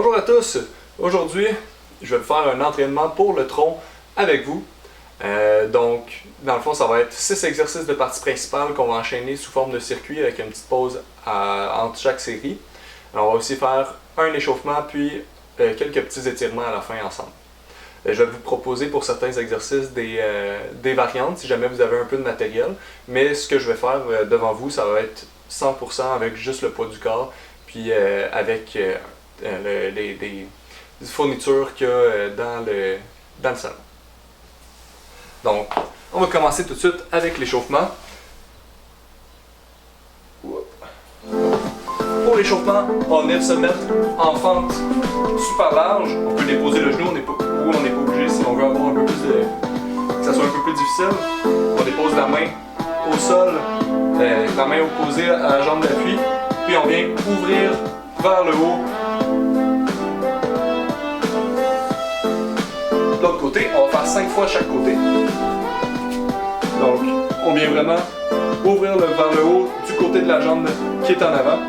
Bonjour à tous! Aujourd'hui, je vais faire un entraînement pour le tronc avec vous. Donc, dans le fond, ça va être 6 exercices de partie principale qu'on va enchaîner sous forme de circuit avec une petite pause entre chaque série. Alors, on va aussi faire un échauffement puis quelques petits étirements à la fin ensemble. Je vais vous proposer pour certains exercices des variantes si jamais vous avez un peu de matériel, mais ce que je vais faire devant vous, ça va être 100% avec juste le poids du corps puis avec des fournitures qu'il y a dans le salon. Donc, on va commencer tout de suite avec l'échauffement. Pour l'échauffement, on va venir se mettre en fente super large. On peut déposer le genou, on n'est pas obligé si on veut avoir un peu plus que ça soit un peu plus difficile. On dépose la main au sol, la main opposée à la jambe d'appui, puis on vient ouvrir vers le haut. De l'autre côté, on va faire 5 fois chaque côté. Donc, on vient vraiment ouvrir vers le haut du côté de la jambe qui est en avant.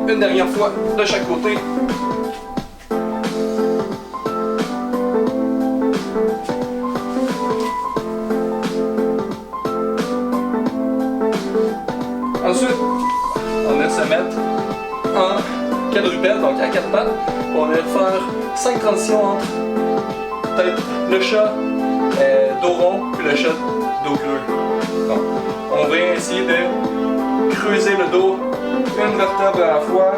Une dernière fois de chaque côté. Ensuite, on va se mettre en quadrupède, donc à 4 pattes. On va faire 5 transitions entre peut-être le chat dos rond puis le chat dos creux. Donc, on va essayer de creuser le dos une vertèbre à la fois.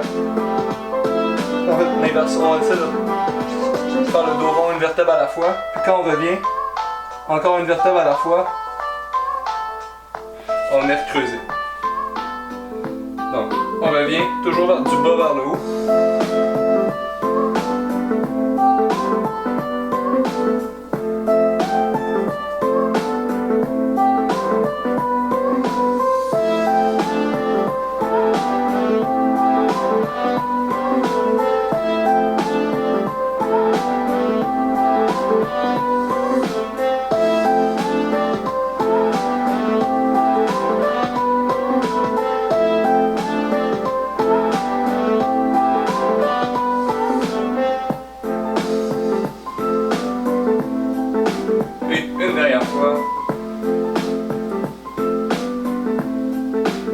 En fait, l'inverse, on va essayer de faire le dos rond une vertèbre à la fois. Puis quand on revient, encore une vertèbre à la fois, on va venir creuser. Donc, on revient toujours du bas vers le haut.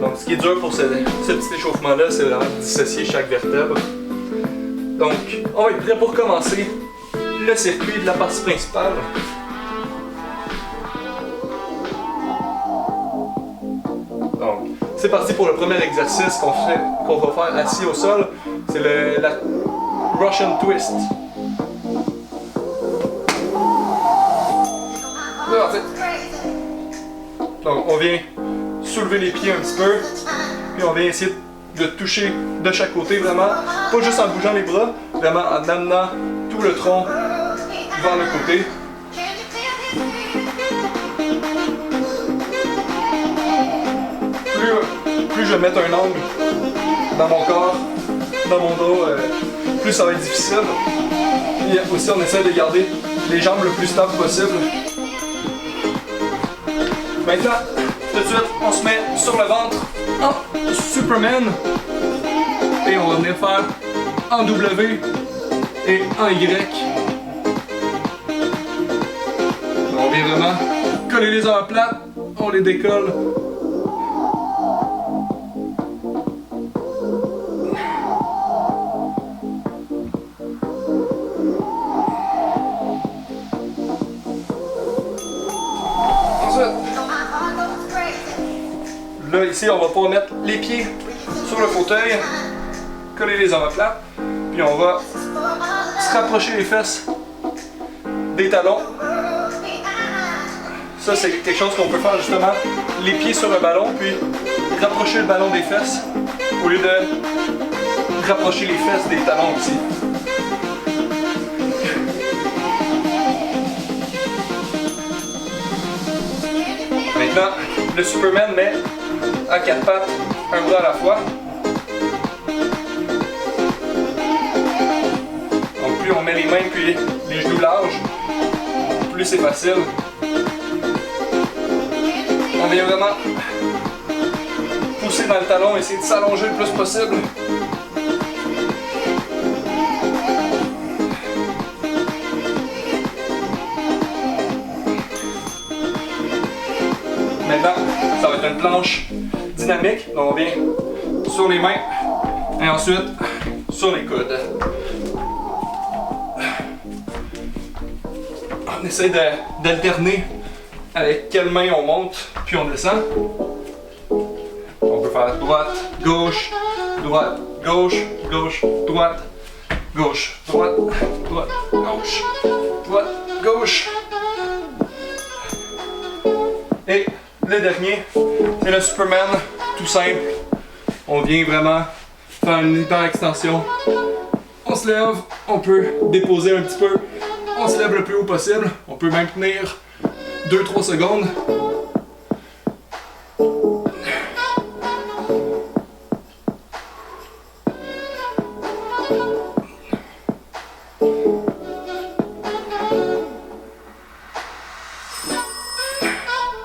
Donc, ce qui est dur pour ce petit échauffement-là, c'est vraiment de dissocier chaque vertèbre. Donc, on va être prêt pour commencer le circuit de la partie principale. Donc, c'est parti pour le premier exercice qu'on va faire assis au sol. C'est la Russian Twist. Donc, on vient soulever les pieds un petit peu, puis on vient essayer de toucher de chaque côté vraiment, pas juste en bougeant les bras, vraiment en amenant tout le tronc vers le côté. Plus je vais mettre un angle dans mon corps, dans mon dos, plus ça va être difficile. Et aussi on essaie de garder les jambes le plus stables possible. Maintenant, tout de suite, on se met sur le ventre en Superman et on va venir faire en W et en Y. On vient vraiment coller les omoplates, on les décolle. Là, ici, on va pouvoir mettre les pieds sur le fauteuil, coller les omoplates, puis on va se rapprocher les fesses des talons Ça, c'est quelque chose qu'on peut faire justement, les pieds sur le ballon, puis rapprocher le ballon des fesses, au lieu de rapprocher les fesses des talons aussi. Maintenant, le Superman met à 4 pattes, un bras à la fois. Donc plus on met les mains puis les genoux larges, plus c'est facile. On vient vraiment pousser dans le talon, essayer de s'allonger le plus possible. Maintenant, ça va être une planche dynamique. Donc on vient sur les mains et ensuite sur les coudes. On essaie d'alterner avec quelle main on monte puis on descend. On peut faire droite, gauche, droite, gauche, gauche, droite, gauche, droite, droite, gauche, droite, gauche. Et le dernier, c'est le Superman, tout simple. On vient vraiment faire une hyper extension. On se lève, on peut déposer un petit peu. On se lève le plus haut possible. On peut même tenir 2-3 secondes.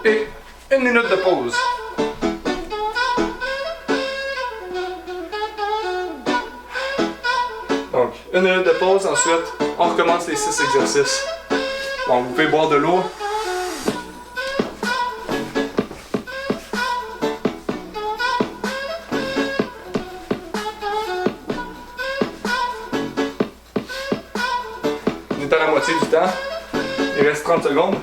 Et 1 minute de pause. Donc, 1 minute de pause, ensuite, on recommence les 6 exercices. Donc, vous pouvez boire de l'eau. On est à la moitié du temps. Il reste 30 secondes.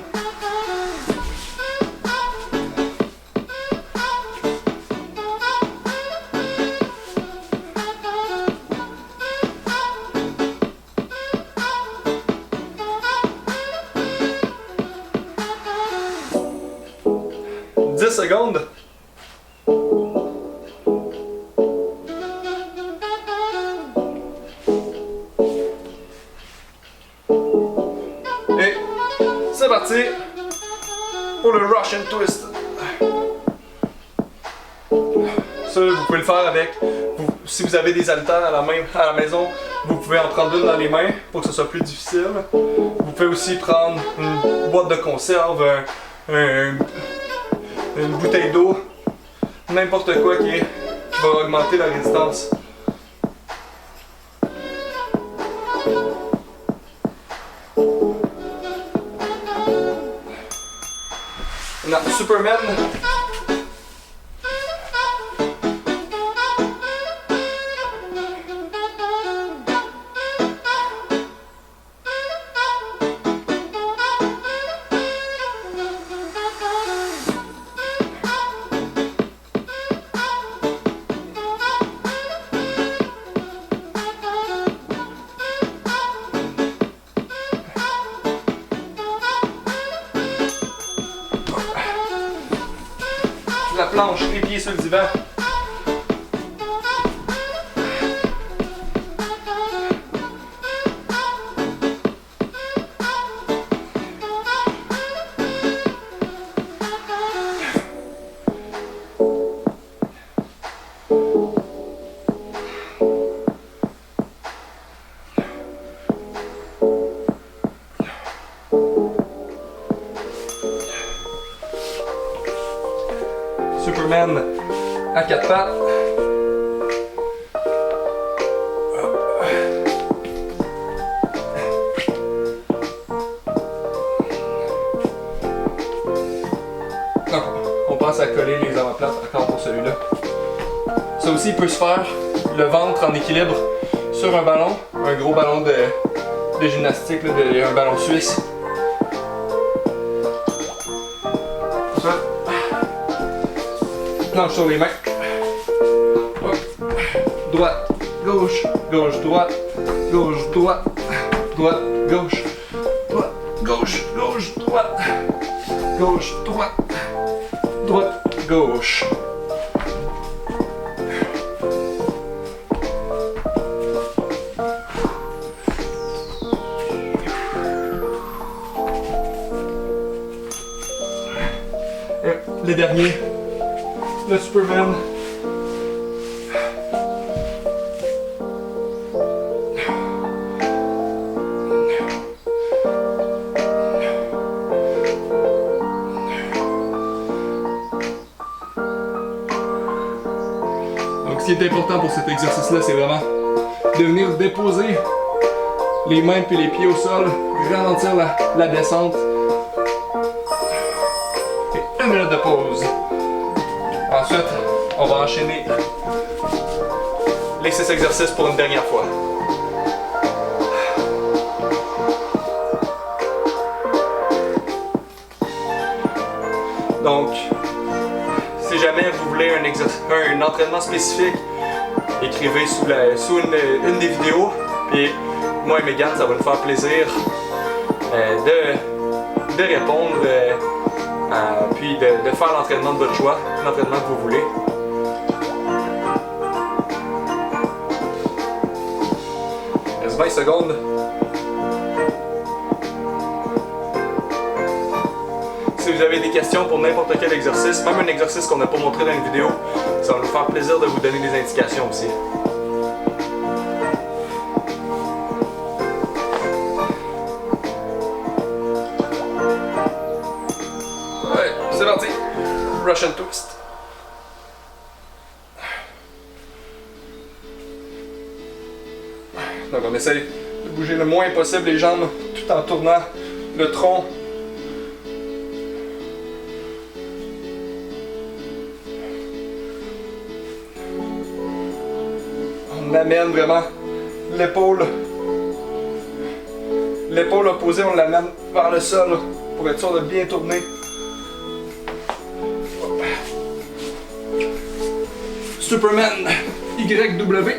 Secondes. Et c'est parti pour le Russian Twist. Ça, vous pouvez le faire avec, si vous avez des haltères à la maison, vous pouvez en prendre une dans les mains pour que ce soit plus difficile. Vous pouvez aussi prendre une boîte de conserve, une bouteille d'eau, n'importe quoi qui va augmenter la résistance. Non, Superman. La planche, les pieds sur le divan. Superman à 4 pattes. Donc, on passe à coller les omoplates encore pour celui-là. Ça aussi peut se faire le ventre en équilibre sur un ballon, un gros ballon de gymnastique, là, un ballon suisse. Planche sur les mains. Hop. Droite, gauche, gauche, droite, gauche, droite, droite, gauche, droite, gauche, gauche, droite. gauche, droite, droite, gauche. Et les derniers, le Superman. Ce qui est important pour cet exercice-là, c'est vraiment de venir déposer les mains puis les pieds au sol, ralentir la descente. Et 1 minute de pause. Ensuite, on va enchaîner les 6 exercices pour une dernière fois. Donc, si jamais vous voulez un entraînement spécifique, écrivez sous une des vidéos. Puis moi et Megan, ça va nous faire plaisir de répondre, puis de faire l'entraînement de votre choix, l'entraînement que vous voulez. Il reste 20 secondes. Si vous avez des questions pour n'importe quel exercice, même un exercice qu'on n'a pas montré dans une vidéo, ça va nous faire plaisir de vous donner des indications aussi. Ouais, c'est parti! Russian twist. Donc on essaye de bouger le moins possible les jambes tout en tournant le tronc. On amène vraiment l'épaule opposée, on l'amène vers le sol pour être sûr de bien tourner. Superman YW.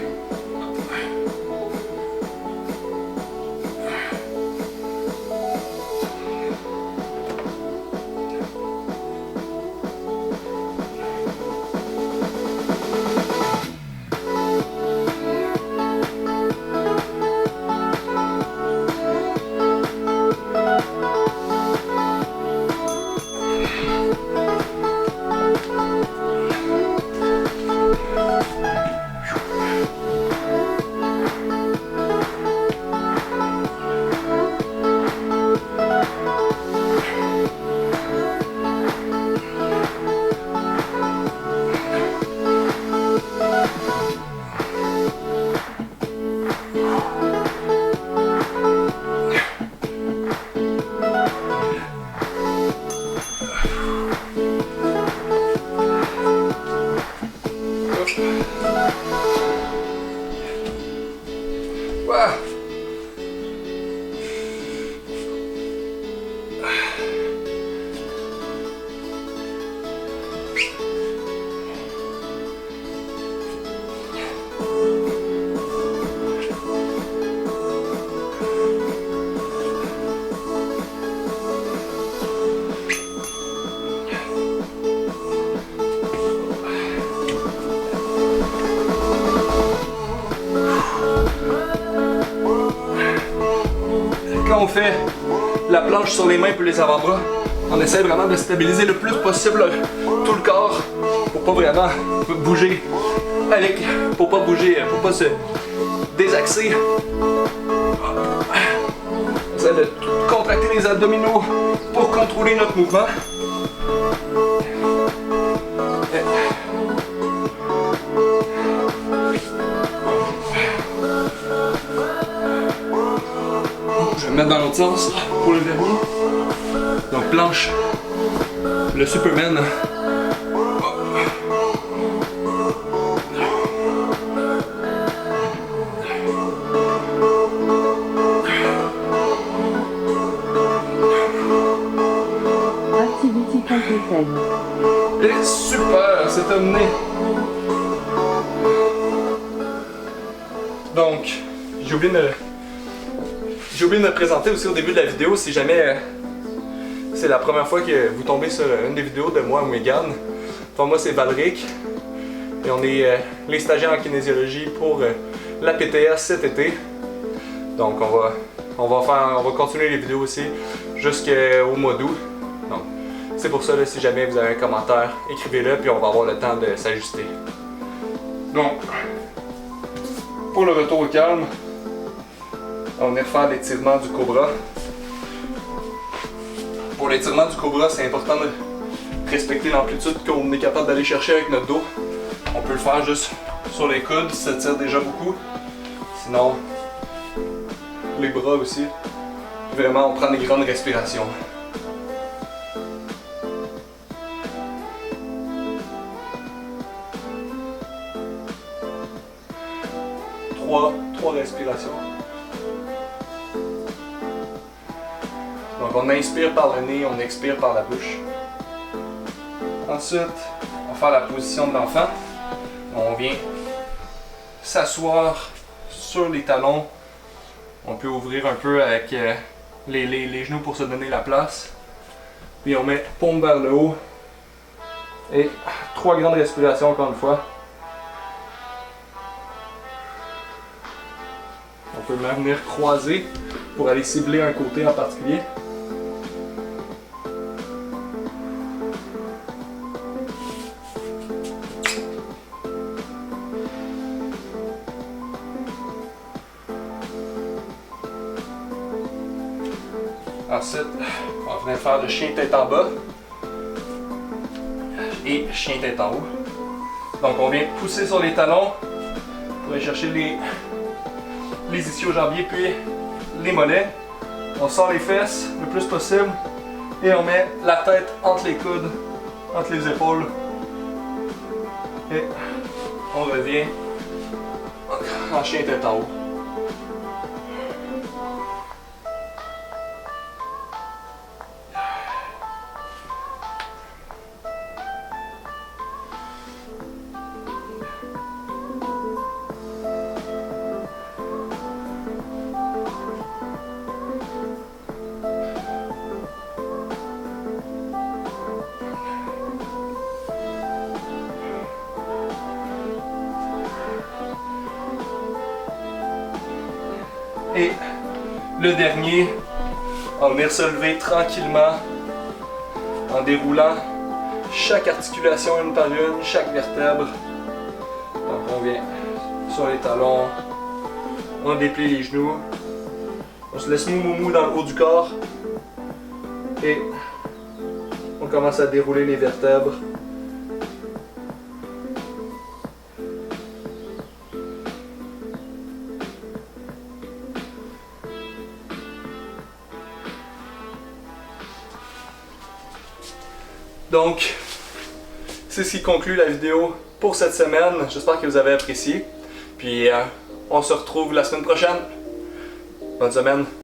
Wow. Quand on fait la planche sur les mains puis les avant-bras, on essaie vraiment de stabiliser le plus possible tout le corps pour pas vraiment bouger pour pas se désaxer. On essaie de contracter les abdominaux pour contrôler notre mouvement. Je vais me mettre dans l'autre sens pour le dernier. Donc planche, le Superman. Activity completed. Et super, c'est terminé. Donc, j'ai oublié de me présenter aussi au début de la vidéo. Si jamais c'est la première fois que vous tombez sur une des vidéos de moi ou Mégane, enfin, moi c'est Valric et on est les stagiaires en kinésiologie pour la PTS cet été. Donc on va continuer les vidéos aussi jusqu'au mois d'août. Donc c'est pour ça là, si jamais vous avez un commentaire, écrivez-le puis on va avoir le temps de s'ajuster. Donc pour le retour au calme, on va venir faire l'étirement du cobra. Pour l'étirement du cobra, c'est important de respecter l'amplitude qu'on est capable d'aller chercher avec notre dos. On peut le faire juste sur les coudes, ça tire déjà beaucoup. Sinon, les bras aussi. Vraiment, on prend des grandes respirations. Trois respirations. Donc on inspire par le nez, on expire par la bouche. Ensuite, on va faire la position de l'enfant. On vient s'asseoir sur les talons. On peut ouvrir un peu avec les genoux pour se donner la place. Puis on met paume vers le haut. Et 3 grandes respirations encore une fois. On peut même venir croiser pour aller cibler un côté en particulier. Ensuite, on va venir faire le chien tête en bas et chien tête en haut. Donc on vient pousser sur les talons pour aller chercher les ischio-jambiers puis les mollets. On sort les fesses le plus possible et on met la tête entre les coudes, entre les épaules. Et on revient en chien tête en haut. Et le dernier, on va venir se lever tranquillement en déroulant chaque articulation une par une, chaque vertèbre. Donc on vient sur les talons, on déplie les genoux, on se laisse mou dans le haut du corps et on commence à dérouler les vertèbres. Donc, c'est ce qui conclut la vidéo pour cette semaine. J'espère que vous avez apprécié. Puis, on se retrouve la semaine prochaine. Bonne semaine.